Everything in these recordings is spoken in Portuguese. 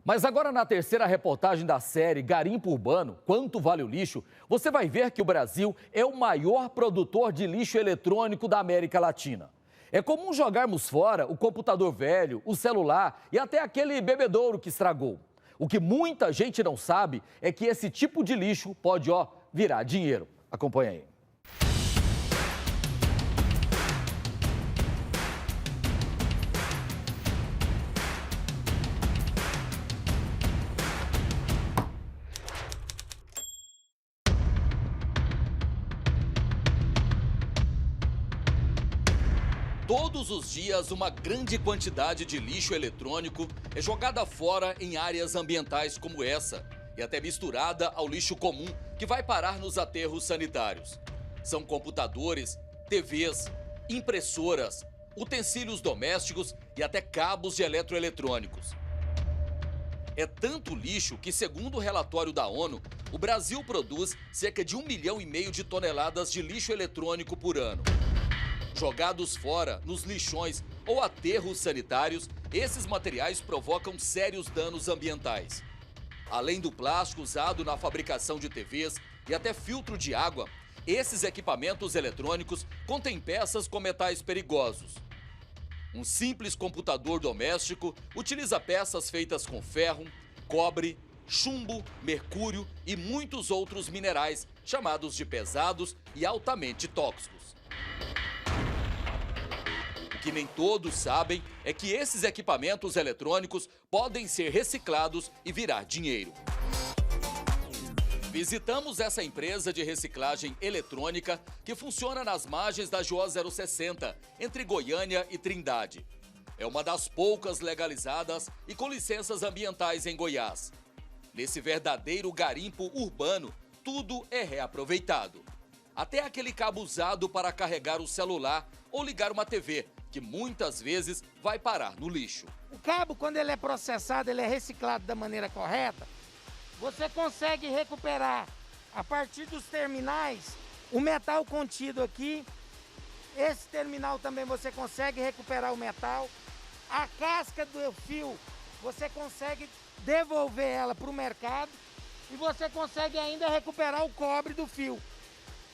Mas agora na terceira reportagem da série Garimpo Urbano, Quanto Vale o Lixo, você vai ver que o Brasil é o maior produtor de lixo eletrônico da América Latina. É comum jogarmos fora o computador velho, o celular e até aquele bebedouro que estragou. O que muita gente não sabe é que esse tipo de lixo pode, virar dinheiro. Acompanha aí. Todos os dias, uma grande quantidade de lixo eletrônico é jogada fora em áreas ambientais como essa e até misturada ao lixo comum que vai parar nos aterros sanitários. São computadores, TVs, impressoras, utensílios domésticos e até cabos de eletroeletrônicos. É tanto lixo que, segundo o relatório da ONU, o Brasil produz cerca de 1,5 milhão de toneladas de lixo eletrônico por ano. Jogados fora, nos lixões ou aterros sanitários, esses materiais provocam sérios danos ambientais. Além do plástico usado na fabricação de TVs e até filtro de água, esses equipamentos eletrônicos contêm peças com metais perigosos. Um simples computador doméstico utiliza peças feitas com ferro, cobre, chumbo, mercúrio e muitos outros minerais, chamados de pesados e altamente tóxicos. O que nem todos sabem é que esses equipamentos eletrônicos podem ser reciclados e virar dinheiro. Visitamos essa empresa de reciclagem eletrônica que funciona nas margens da GO 060, entre Goiânia e Trindade. É uma das poucas legalizadas e com licenças ambientais em Goiás. Nesse verdadeiro garimpo urbano, tudo é reaproveitado. Até aquele cabo usado para carregar o celular ou ligar uma TV, que muitas vezes vai parar no lixo. O cabo, quando ele é processado, ele é reciclado da maneira correta, você consegue recuperar, a partir dos terminais, o metal contido aqui. Esse terminal também você consegue recuperar o metal. A casca do fio, você consegue devolver ela para o mercado e você consegue ainda recuperar o cobre do fio.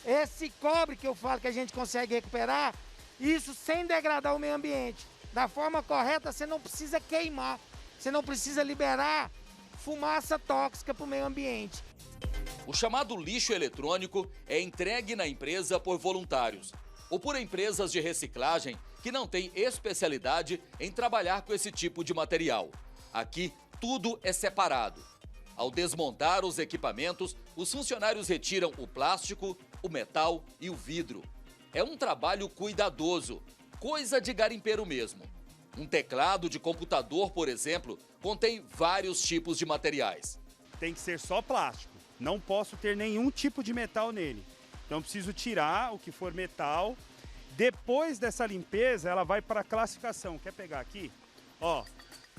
Esse cobre que eu falo que a gente consegue recuperar, isso sem degradar o meio ambiente. Da forma correta, você não precisa queimar, você não precisa liberar fumaça tóxica para o meio ambiente. O chamado lixo eletrônico é entregue na empresa por voluntários ou por empresas de reciclagem que não têm especialidade em trabalhar com esse tipo de material. Aqui, tudo é separado. Ao desmontar os equipamentos, os funcionários retiram o plástico, o metal e o vidro. É um trabalho cuidadoso, coisa de garimpeiro mesmo. Um teclado de computador, por exemplo, contém vários tipos de materiais. Tem que ser só plástico, não posso ter nenhum tipo de metal nele. Então preciso tirar o que for metal. Depois dessa limpeza, ela vai para a classificação. Quer pegar aqui? Ó,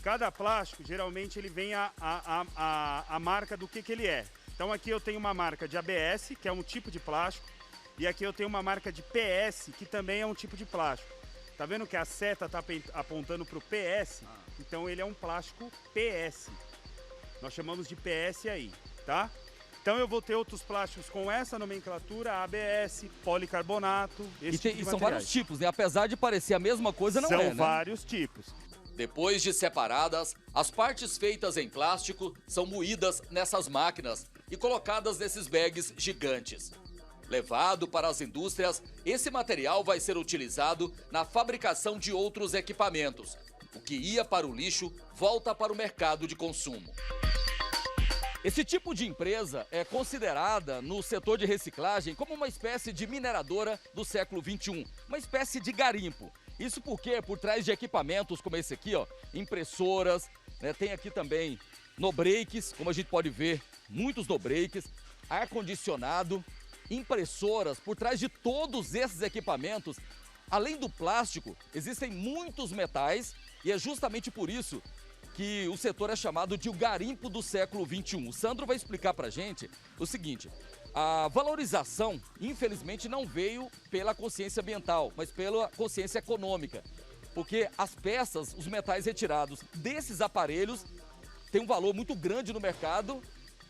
cada plástico, geralmente ele vem a marca do que ele é. Então aqui eu tenho uma marca de ABS, que é um tipo de plástico. E aqui eu tenho uma marca de PS, que também é um tipo de plástico. Tá vendo que a seta tá apontando para o PS? Então ele é um plástico PS. Nós chamamos de PS aí, tá? Então eu vou ter outros plásticos com essa nomenclatura, ABS, policarbonato, esse tipo de E são materiais. vários tipos, né? Apesar de parecer a mesma coisa, não é, né? São vários tipos. Depois de separadas, as partes feitas em plástico são moídas nessas máquinas e colocadas nesses bags gigantes. Levado para as indústrias, esse material vai ser utilizado na fabricação de outros equipamentos. O que ia para o lixo volta para o mercado de consumo. Esse tipo de empresa é considerada no setor de reciclagem como uma espécie de mineradora do século XXI, uma espécie de garimpo. Isso porque por trás de equipamentos como esse aqui, impressoras, né, tem aqui também no-breaks, como a gente pode ver, muitos no-breaks, ar-condicionado, impressoras. Por trás de todos esses equipamentos, além do plástico, existem muitos metais e é justamente por isso que o setor é chamado de o garimpo do século XXI. O Sandro vai explicar pra gente o seguinte: a valorização, infelizmente, não veio pela consciência ambiental, mas pela consciência econômica. Porque as peças, os metais retirados desses aparelhos tem um valor muito grande no mercado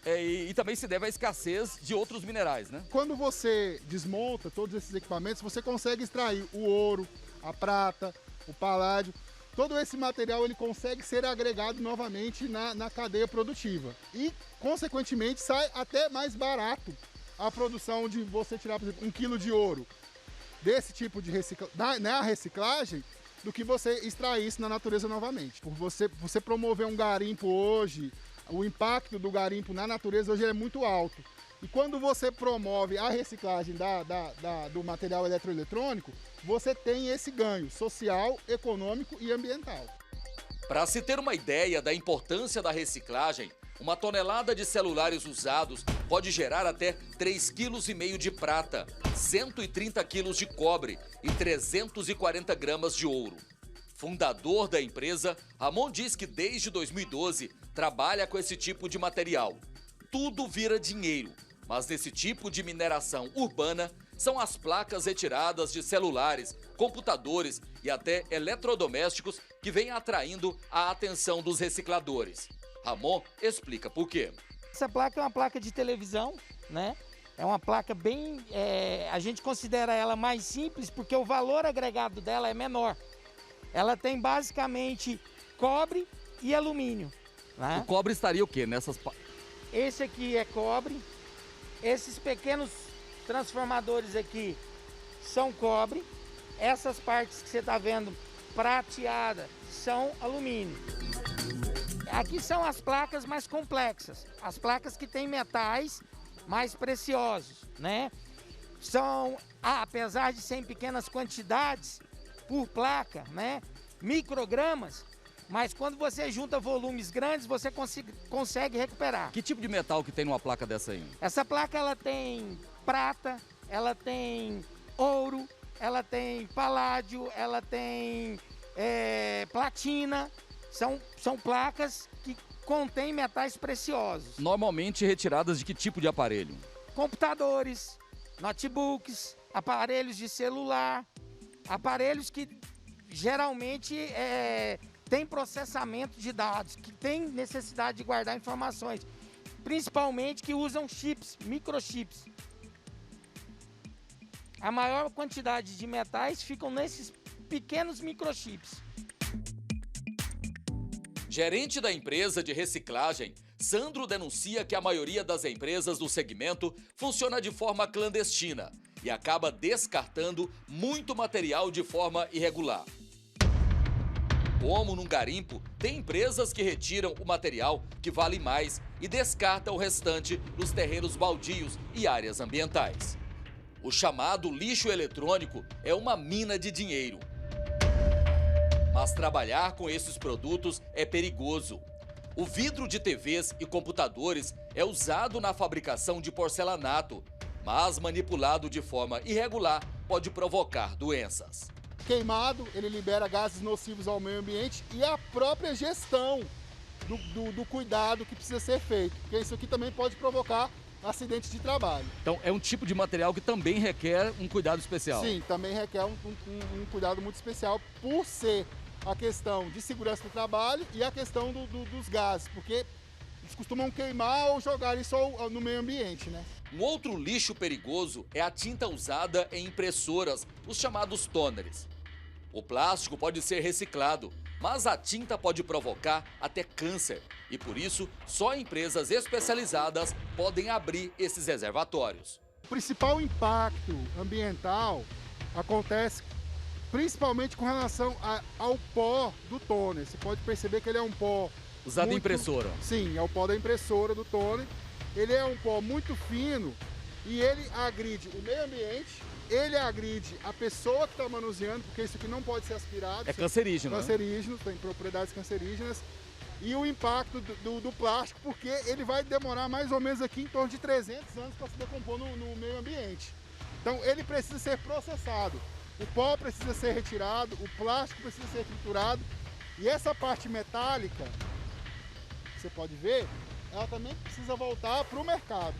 e também se deve à escassez de outros minerais, né? Quando você desmonta todos esses equipamentos, você consegue extrair o ouro, a prata, o paládio. Todo esse material ele consegue ser agregado novamente na cadeia produtiva. E, consequentemente, sai até mais barato a produção de você tirar, por exemplo, 1 quilo de ouro desse tipo de reciclagem, do que você extrair isso na natureza novamente. Por você promover um garimpo hoje, o impacto do garimpo na natureza hoje é muito alto. E quando você promove a reciclagem do material eletroeletrônico, você tem esse ganho social, econômico e ambiental. Para se ter uma ideia da importância da reciclagem, uma tonelada de celulares usados pode gerar até 3,5 kg de prata, 130 kg de cobre e 340 gramas de ouro. Fundador da empresa, Ramon diz que desde 2012 trabalha com esse tipo de material. Tudo vira dinheiro, mas nesse tipo de mineração urbana são as placas retiradas de celulares, computadores e até eletrodomésticos que vêm atraindo a atenção dos recicladores. Ramon explica por quê. Essa placa é uma placa de televisão, né? É uma placa bem... a gente considera ela mais simples porque o valor agregado dela é menor. Ela tem basicamente cobre e alumínio, né? O cobre estaria o quê nessas... Esse aqui é cobre. Esses pequenos transformadores aqui são cobre. Essas partes que você está vendo prateada são alumínio. Aqui são as placas mais complexas, as placas que têm metais mais preciosos, né? São, apesar de ser em pequenas quantidades por placa, né? Microgramas, mas quando você junta volumes grandes, você consegue recuperar. Que tipo de metal que tem numa placa dessa aí? Essa placa ela tem prata, ela tem ouro, ela tem paládio, ela tem platina. São placas que contêm metais preciosos. Normalmente retiradas de que tipo de aparelho? Computadores, notebooks, aparelhos de celular, aparelhos que geralmente têm processamento de dados, que têm necessidade de guardar informações, principalmente que usam chips, microchips. A maior quantidade de metais ficam nesses pequenos microchips. Gerente da empresa de reciclagem, Sandro denuncia que a maioria das empresas do segmento funciona de forma clandestina e acaba descartando muito material de forma irregular. Como num garimpo, tem empresas que retiram o material que vale mais e descartam o restante nos terrenos baldios e áreas ambientais. O chamado lixo eletrônico é uma mina de dinheiro. Mas trabalhar com esses produtos é perigoso. O vidro de TVs e computadores é usado na fabricação de porcelanato, mas manipulado de forma irregular pode provocar doenças. Queimado, ele libera gases nocivos ao meio ambiente e a própria gestão do cuidado que precisa ser feito, porque isso aqui também pode provocar acidentes de trabalho. Então é um tipo de material que também requer um cuidado especial. Sim, também requer um cuidado muito especial por ser a questão de segurança do trabalho e a questão dos gases, porque eles costumam queimar ou jogar isso no meio ambiente, né? Um outro lixo perigoso é a tinta usada em impressoras, os chamados toners. O plástico pode ser reciclado, mas a tinta pode provocar até câncer e, por isso, só empresas especializadas podem abrir esses reservatórios. O principal impacto ambiental acontece principalmente com relação ao pó do toner. Você pode perceber que ele é um pó usado em impressora. Sim, é o pó da impressora do toner. Ele é um pó muito fino e ele agride o meio ambiente, ele agride a pessoa que está manuseando, porque isso aqui não pode ser aspirado. É cancerígeno, cancerígeno, tem propriedades cancerígenas. E o impacto do plástico, porque ele vai demorar mais ou menos aqui em torno de 300 anos para se decompor no meio ambiente. Então ele precisa ser processado. O pó precisa ser retirado, o plástico precisa ser triturado e essa parte metálica, você pode ver, ela também precisa voltar para o mercado,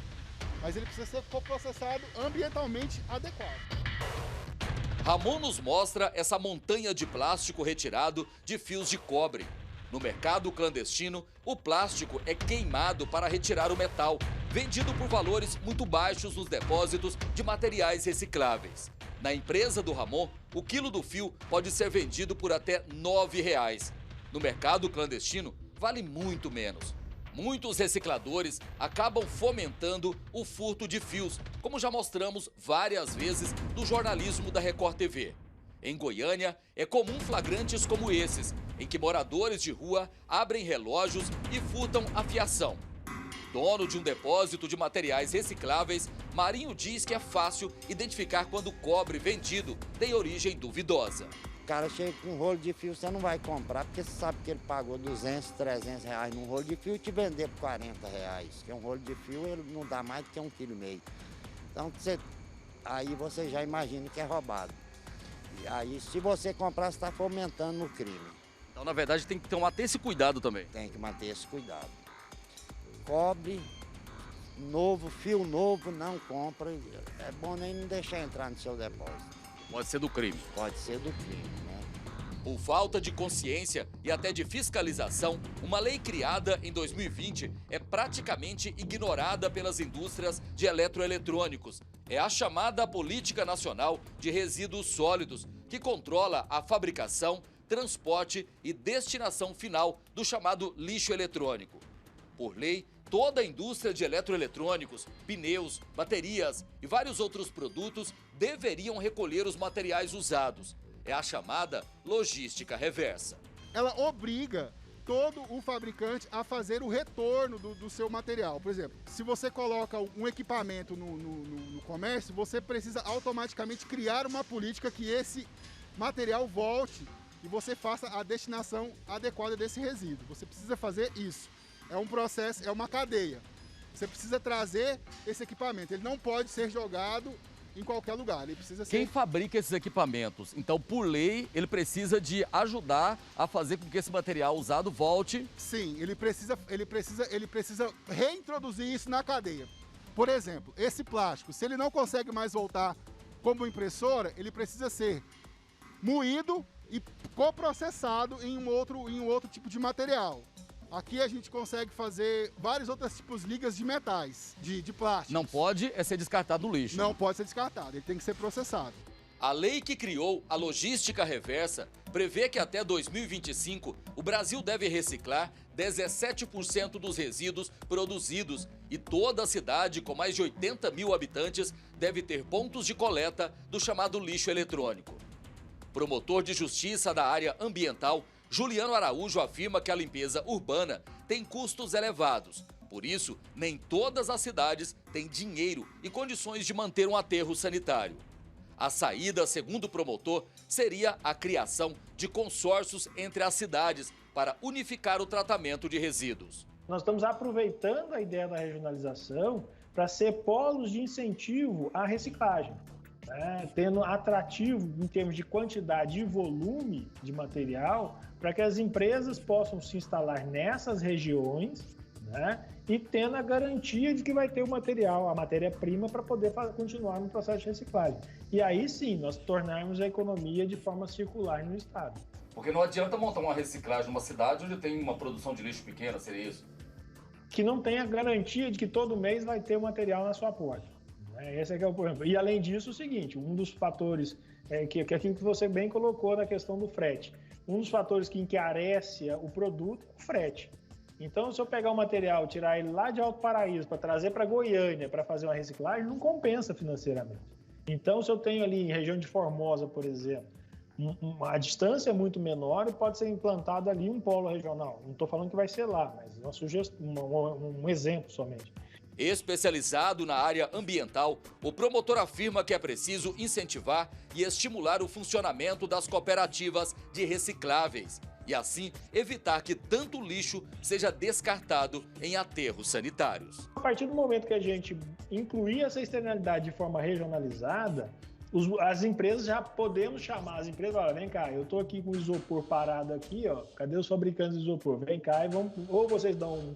mas ele precisa ser processado ambientalmente adequado. Ramon nos mostra essa montanha de plástico retirado de fios de cobre. No mercado clandestino, o plástico é queimado para retirar o metal, vendido por valores muito baixos nos depósitos de materiais recicláveis. Na empresa do Ramon, o quilo do fio pode ser vendido por até R$ 9,00. No mercado clandestino, vale muito menos. Muitos recicladores acabam fomentando o furto de fios, como já mostramos várias vezes no jornalismo da Record TV. Em Goiânia, é comum flagrantes como esses, em que moradores de rua abrem relógios e furtam a fiação. Dono de um depósito de materiais recicláveis, Marinho diz que é fácil identificar quando o cobre vendido tem origem duvidosa. O cara chega com um rolo de fio, você não vai comprar, porque você sabe que ele pagou 200, 300 reais num rolo de fio e te vender por 40 reais. Porque um rolo de fio ele não dá mais do que 1,5 kg. Então aí você já imagina que é roubado. E aí se você comprar, você está fomentando o crime. Então, na verdade, tem que ter esse cuidado também. Tem que manter esse cuidado. Cobre novo, fio novo, não compra. É bom nem não deixar entrar no seu depósito. Pode ser do crime. Pode ser do crime, né? Por falta de consciência e até de fiscalização, uma lei criada em 2020 é praticamente ignorada pelas indústrias de eletroeletrônicos. É a chamada Política Nacional de Resíduos Sólidos, que controla a fabricação, transporte e destinação final do chamado lixo eletrônico. Por lei, toda a indústria de eletroeletrônicos, pneus, baterias e vários outros produtos deveriam recolher os materiais usados. É a chamada logística reversa. Ela obriga todo o fabricante a fazer o retorno do seu material. Por exemplo, se você coloca um equipamento no comércio, você precisa automaticamente criar uma política que esse material volte e você faça a destinação adequada desse resíduo. Você precisa fazer isso. É um processo, é uma cadeia. Você precisa trazer esse equipamento. Ele não pode ser jogado em qualquer lugar. Ele precisa ser... Quem fabrica esses equipamentos? Então, por lei, ele precisa de ajudar a fazer com que esse material usado volte. Sim, ele precisa reintroduzir isso na cadeia. Por exemplo, esse plástico, se ele não consegue mais voltar como impressora, ele precisa ser moído e coprocessado em um outro tipo de material. Aqui a gente consegue fazer vários outros tipos de ligas de metais, de plástico. Não pode ser descartado no lixo. Não pode ser descartado, ele tem que ser processado. A lei que criou a logística reversa prevê que até 2025 o Brasil deve reciclar 17% dos resíduos produzidos e toda a cidade com mais de 80 mil habitantes deve ter pontos de coleta do chamado lixo eletrônico. Promotor de justiça da área ambiental, Juliano Araújo afirma que a limpeza urbana tem custos elevados. Por isso, nem todas as cidades têm dinheiro e condições de manter um aterro sanitário. A saída, segundo o promotor, seria a criação de consórcios entre as cidades para unificar o tratamento de resíduos. Nós estamos aproveitando a ideia da regionalização para ser polos de incentivo à reciclagem. Tendo atrativo em termos de quantidade e volume de material para que as empresas possam se instalar nessas regiões, né, e tendo a garantia de que vai ter o material, a matéria-prima para poder continuar no processo de reciclagem. E aí sim, nós tornarmos a economia de forma circular no estado. Porque não adianta montar uma reciclagem numa cidade onde tem uma produção de lixo pequena, seria isso? Que não tem a garantia de que todo mês vai ter o material na sua porta. Esse é que é o problema. E além disso, o seguinte, um dos fatores, que é aquilo que você bem colocou na questão do frete, um dos fatores que encarece o produto é o frete. Então, se eu pegar o material, tirar ele lá de Alto Paraíso para trazer para Goiânia para fazer uma reciclagem, não compensa financeiramente. Então, se eu tenho ali em região de Formosa, por exemplo, a distância é muito menor e pode ser implantado ali um polo regional. Não estou falando que vai ser lá, mas uma sugestão, um exemplo somente. Especializado na área ambiental, o promotor afirma que é preciso incentivar e estimular o funcionamento das cooperativas de recicláveis e, assim, evitar que tanto lixo seja descartado em aterros sanitários. A partir do momento que a gente incluir essa externalidade de forma regionalizada, as empresas já podemos chamar as empresas, olha, vem cá, eu estou aqui com o isopor parado aqui, ó, cadê os fabricantes de isopor? Vem cá e vamos, ou vocês dão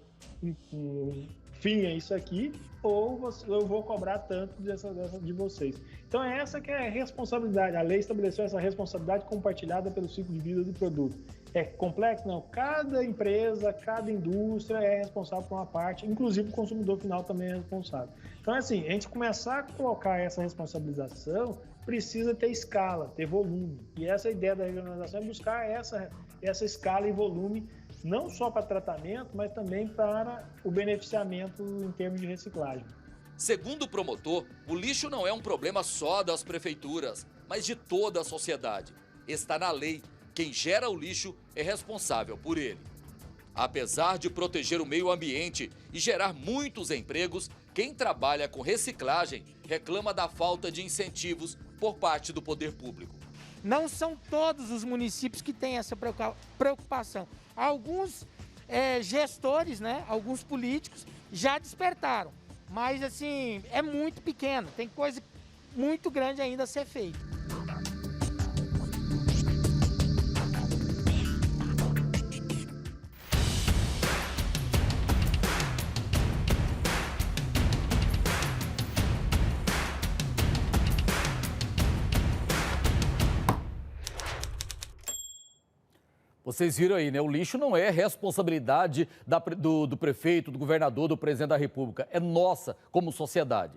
fim a isso aqui, ou eu vou cobrar tanto de vocês. Então essa que é a responsabilidade, a lei estabeleceu essa responsabilidade compartilhada pelo ciclo de vida do produto. É complexo? Não. Cada empresa, cada indústria é responsável por uma parte, inclusive o consumidor final também é responsável. Então, assim, a gente começar a colocar essa responsabilização precisa ter escala, ter volume. E essa ideia da regionalização é buscar essa escala e volume, não só para tratamento, mas também para o beneficiamento em termos de reciclagem. Segundo o promotor, o lixo não é um problema só das prefeituras, mas de toda a sociedade. Está na lei. Quem gera o lixo é responsável por ele. Apesar de proteger o meio ambiente e gerar muitos empregos, quem trabalha com reciclagem reclama da falta de incentivos por parte do poder público. Não são todos os municípios que têm essa preocupação. Alguns gestores, né, alguns políticos já despertaram, mas assim, é muito pequeno, tem coisa muito grande ainda a ser feita. Vocês viram aí, né? O lixo não é responsabilidade do prefeito, do governador, do presidente da República. É nossa como sociedade.